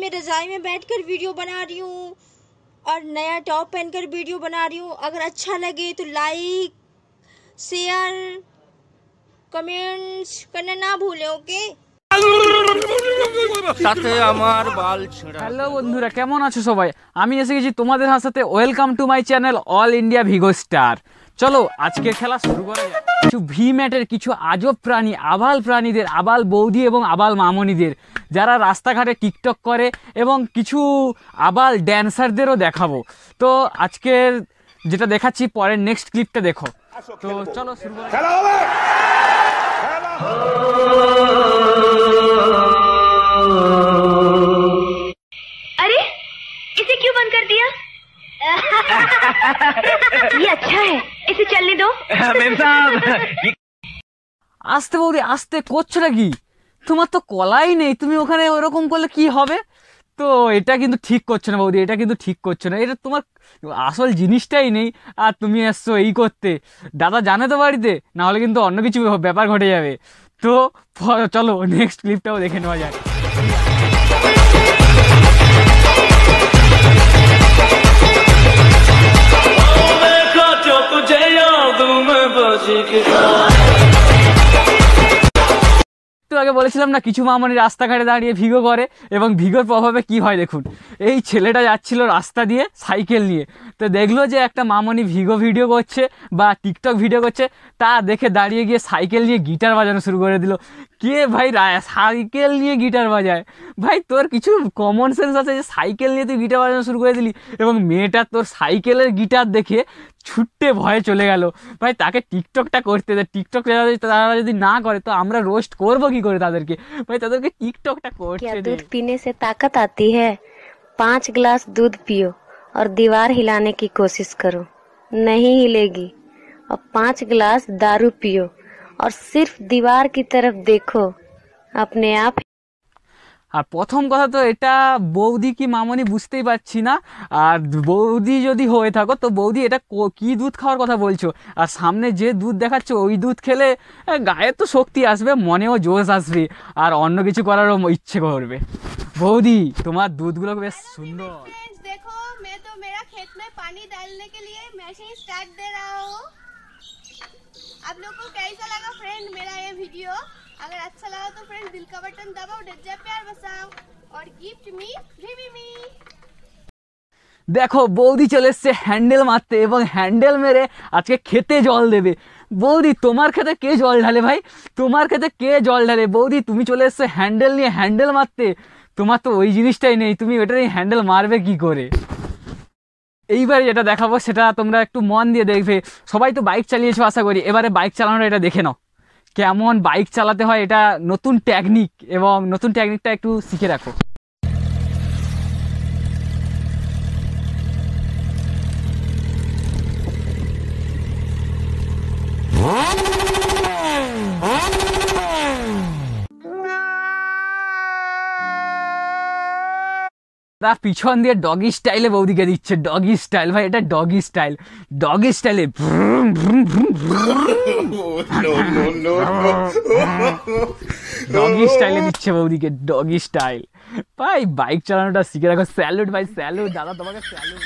मैं रज़ाई में बैठकर वीडियो बना रही हूँ और नया टॉप पहनकर वीडियो बना रही हूँ। अगर अच्छा लगे तो लाइक शेयर कमेंट्स करना ना भूलें। ओके। হ্যালো বন্ধুরা, কেমন আছো সবাই? আমি এসে গেছি তোমাদের হাসাতে। Welcome to my channel all India Vigo star. চলো আজকের খেলা শুরু করা যাক। কিছু ভি ম্যাটের কিছু আজব প্রাণী, আবাল প্রাণীদের, আবাল বৌদি এবং আবাল মামনিদের যারা রাস্তাঘাটে টিকটক করে এবং কিছু আবাল ড্যান্সারদেরও দেখাবো। তো আজকের যেটা দেখাচ্ছি পরের নেক্সট ক্লিপটা দেখো। তো চলো শুরু করা যাক। अरे इसे क्यों बंद कर दिया? ये अच्छा है, इसे चलने दो। আস্তে বৌদি আস্তে, করছো নাকি? তোমার তো কলাই নেই, তুমি ওখানে ওরকম করলে কি হবে? তো এটা কিন্তু ঠিক করছো না বৌদি, এটা কিন্তু ঠিক করছো না। এটা তোমার আসল জিনিসটাই নেই আর তুমি এসছো এই করতে। দাদা জানে তো বাড়িতে, না হলে কিন্তু অন্য কিছু ব্যাপার ঘটে যাবে। তো চলো নেক্সট ক্লিপটাও দেখে নেওয়া যাক। একটু আগে বলেছিলাম না, কিছু মামনি রাস্তাঘাটে দাঁড়িয়ে ভিগো করে এবং ভিগোর প্রভাবে কি হয় দেখুন। এই ছেলেটা যাচ্ছিল রাস্তা দিয়ে সাইকেল নিয়ে, তো দেখলো যে একটা মামনি ভিগো ভিডিও করছে বা টিকটক ভিডিও করছে, তা দেখে দাঁড়িয়ে গিয়ে সাইকেল নিয়ে গিটার বাজানো শুরু করে দিল। কে ভাই সাইকেল নিয়ে গিটার বাজায়? ভাই তোর কিছু কমন সেন্স আছে যে সাইকেল নিয়ে তুই গিটার বাজানো শুরু করে দিলি? এবং মেয়েটা তোর সাইকেলের গিটার দেখে ছুট্টে ভয়ে চলে গেল। ভাই তাকে টিকটকটা করতে দে। টিকটক তারা যদি না করে তো আমরা রোস্ট করবো কি করে তাদেরকে? ভাই তাদেরকে টিকটকটা করতে দে। दूध पीने से ताकत आती है? 5 गिलास दूध पियो और दीवार हिलाने की कोशिश करो, नहीं हिलेगी। और 5 गिलास दारू पियो और सिर्फ दीवार की तरफ देखो, अपने आप। আর প্রথম কথা তো এটা বৌদি কি মামনি বুঝতেই পারছি না। আর বৌদি যদি হয়ে থাকো তো বৌদি এটা কি দুধ খাওয়ার কথা বলছো? আর সামনে যে দুধ দেখাচ্ছ ওই দুধ খেলে গায়ে তো শক্তি আসবে, মনেও জোশ আসবে, আর অন্য কিছু করারও ইচ্ছে করবে। বৌদি তোমার দুধগুলো বেশ সুন্দর। देखो मैं तो मेरा खेत में पानी डालने के लिए मशीन स्टार्ट दे रहा हूँ। आप लोग को कैसा लगा फ्रेंड मेरा ये वीडियो? अगर अच्छा लगा तो फ्रेंड दिल का बटन दबाओ, डज्जा प्यार बसाओ और गिफ्ट मी गिव मी। দেখো বৌদি চলে এসছে হ্যান্ডেল মারতে এবং হ্যান্ডেল মেরে আজকে খেতে জল দেবে। বৌদি তোমার খেতে কে জল ঢালে? ভাই তোমার খেতে কে জল ঢালে? বৌদি তুমি চলে এসছো হ্যান্ডেল নিয়ে হ্যান্ডেল মারতে। তোমার তো ওই জিনিসটাই নেই, তুমি ওটারই হ্যান্ডেল মারবে কি করে? এইবার যেটা দেখাবো সেটা তোমরা একটু মন দিয়ে দেখবে। সবাই তো বাইক চালিয়েছো আশা করি, এবারে বাইক চালানোর এটা দেখে নাও কেমন বাইক চালাতে হয়। এটা নতুন টেকনিক এবং নতুন টেকনিকটা একটু শিখে রাখো। তার পিছন দিয়ে ডগি স্টাইলে বৌদিকে দিচ্ছে। ডগি স্টাইল ভাই, এটা ডগি স্টাইল। ডগি স্টাইলে ডগি স্টাইলে দিচ্ছে বৌদিকে, ডগি স্টাইল। ভাই বাইক চালানোটা শিখে রাখো। স্যালুট ভাই, স্যালুট দাদা, তোমাকে স্যালুট।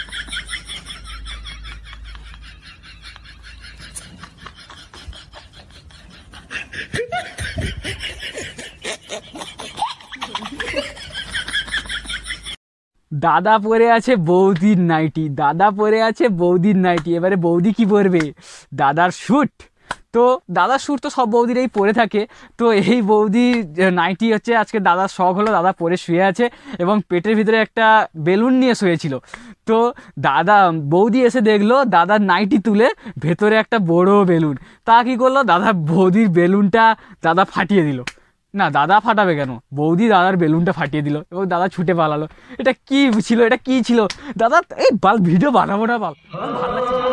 দাদা পরে আছে বৌদির নাইটি, দাদা পরে আছে বৌদির নাইটি। এবারে বৌদি কি পরবে? দাদার শ্যুট। তো দাদার শ্যুট তো সব বৌদিরাই পরে থাকে। তো এই বৌদি নাইটি হচ্ছে আজকে দাদার শখ হলো, দাদা পরে শুয়ে আছে এবং পেটের ভিতরে একটা বেলুন নিয়ে শুয়েছিল। তো বৌদি এসে দেখলো দাদার নাইটি তুলে ভেতরে একটা বড় বেলুন। তা কি করলো, বৌদির বেলুনটা দাদা ফাটিয়ে দিল। না দাদা ফাটাবে কেন, বৌদি দাদার বেলুনটা ফাটিয়ে দিল এবং দাদা ছুটে পালালো। এটা কি ছিল? এটা কি ছিল? দাদা এই বাল ভিডিও বানাবো না বাল, ভালো লাগছে না।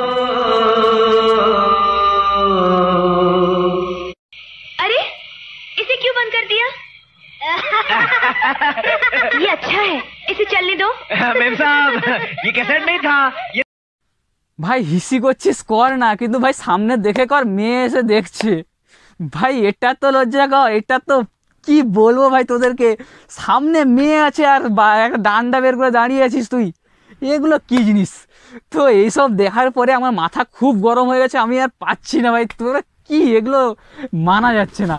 अरे इसे क्यों बंद कर दिया? ये अच्छा है, इसे चलने दो। मेम साहब ये कैसेट नहीं था। ভাই হিসি করছিস কর না, কিন্তু ভাই সামনে দেখে কর, মেয়ে এসে দেখছে। ভাই এটা তো লজ্জা কর, এটা তো কি বলবো ভাই তোদেরকে, সামনে মেয়ে আছে আর একটা ডান্ডা বের করে দাঁড়িয়ে আছিস তুই, এগুলো কি জিনিস? তো এইসব দেখার পরে আমার মাথা খুব গরম হয়ে গেছে, আমি আর পাচ্ছি না ভাই, তোরা কি এগুলো মানা যাচ্ছে না।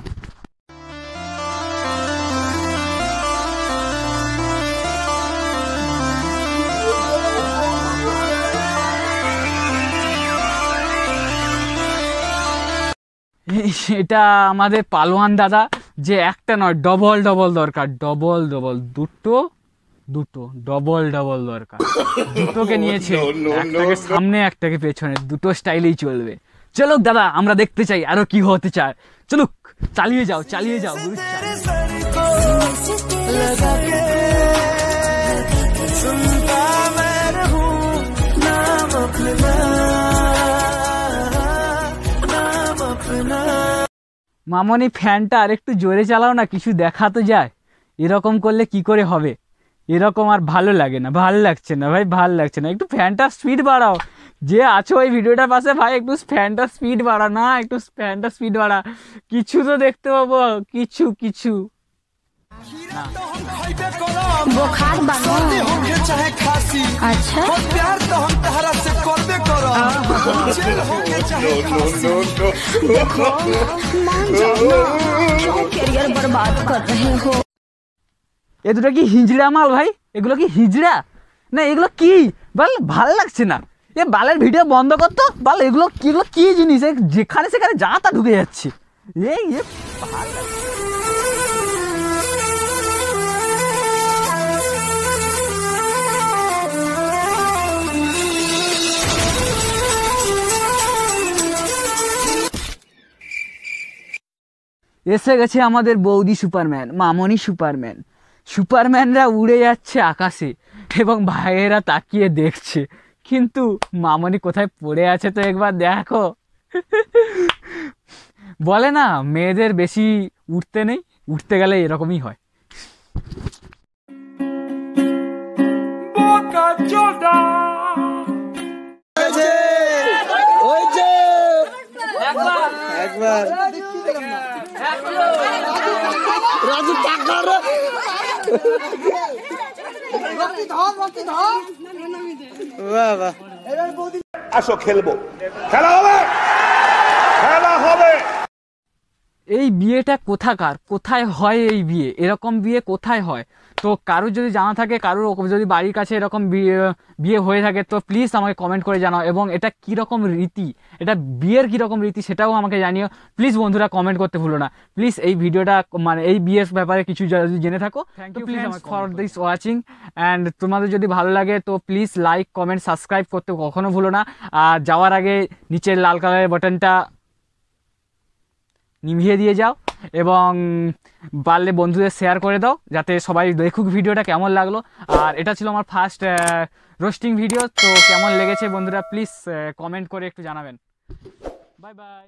এটা আমাদের পালোয়ান দাদা, যে একটা নয় ডবল ডবল দরকার, ডবল ডবল দুটো দুটো ডবল ডবল দরকার। দুটোকে নিয়েছে, একটাকে সামনে একটাকে পেছনে, দুটো স্টাইলেই চলবে। চলুক দাদা, আমরা দেখতে চাই আরো কি হতে চায়। চলুক, চালিয়ে যাও চালিয়ে যাও গুরু, মামনি ফ্যানটা আর একটু জোরে চালাও না, কিছু দেখা তো যায়। এরকম করলে কি করে হবে? এরকম আর ভালো লাগে না, ভাল লাগছে না ভাই, ভাল লাগছে না। একটু ফ্যানটার স্পিড বাড়াও, যে আছো ওই ভিডিওটার পাশে ভাই, একটু ফ্যানটার স্পিড বাড়া না, একটু ফ্যানটার স্পিড বাড়া, কিছু তো দেখতে পাবো, কিছু কিছু। बुखार बनो चाहे खांसी, अच्छा प्यार तो हम तहरा से करबे करो, जेल होके चाहे फांसी। देखो मान जाओ ना, क्यों करियर बर्बाद कर रहे हो? এ দুটো কি হিজড়া মাল ভাই? এগুলো কি হিজড়া না? এগুলো কি বল, ভাল লাগছে না। এ বালের ভিডিও বন্ধ করতো বল, এগুলো কি জিনিস? যেখানে সেখানে যা তা ঢুকে যাচ্ছে। ভাল লাগছে। এসে গেছে আমাদের বৌদি সুপারম্যান, মামনি সুপারম্যান। সুপারম্যানরা উড়ে যাচ্ছে আকাশে এবং ভাইয়েরা তাকিয়ে দেখছে, কিন্তু মামনি কোথায় পড়ে আছে তো একবার দেখো। বলে না মেয়েদের বেশি উঠতে নেই, উঠতে গেলে এরকমই হয়। আসো খেলবো, খেলা হবে, খেলা হবে। এই বিয়েটা কোথাকার, কোথায় হয় এই বিয়ে? এরকম বিয়ে কোথায় হয়? তো কারোর যদি জানা থাকে, কারোর যদি বাড়ির কাছে এরকম বিয়ে হয়ে থাকে, তো প্লিজ আমাকে কমেন্ট করে জানাও। এবং এটা কীরকম রীতি, এটা বিয়ের কীরকম রীতি সেটাও আমাকে জানিও প্লিজ। বন্ধুরা কমেন্ট করতে ভুলো না প্লিজ। এই ভিডিওটা মানে এই বিয়ের ব্যাপারে কিছু যদি জেনে থাকো, thank you please for this watching. And তোমাদের যদি ভালো লাগে তো প্লিজ লাইক কমেন্ট সাবস্ক্রাইব করতে কখনো ভুলো না। আর যাওয়ার আগে নিচের লাল কালারের বাটনটা নিভিয়ে দিয়ে যাও এবং পারলে বন্ধুদের শেয়ার করে দাও, যাতে সবাই দেখুক ভিডিওটা কেমন লাগলো। আর এটা ছিল আমার ফার্স্ট রোস্টিং ভিডিও, তো কেমন লেগেছে বন্ধুরা প্লিজ কমেন্ট করে একটু জানাবেন। Bye bye.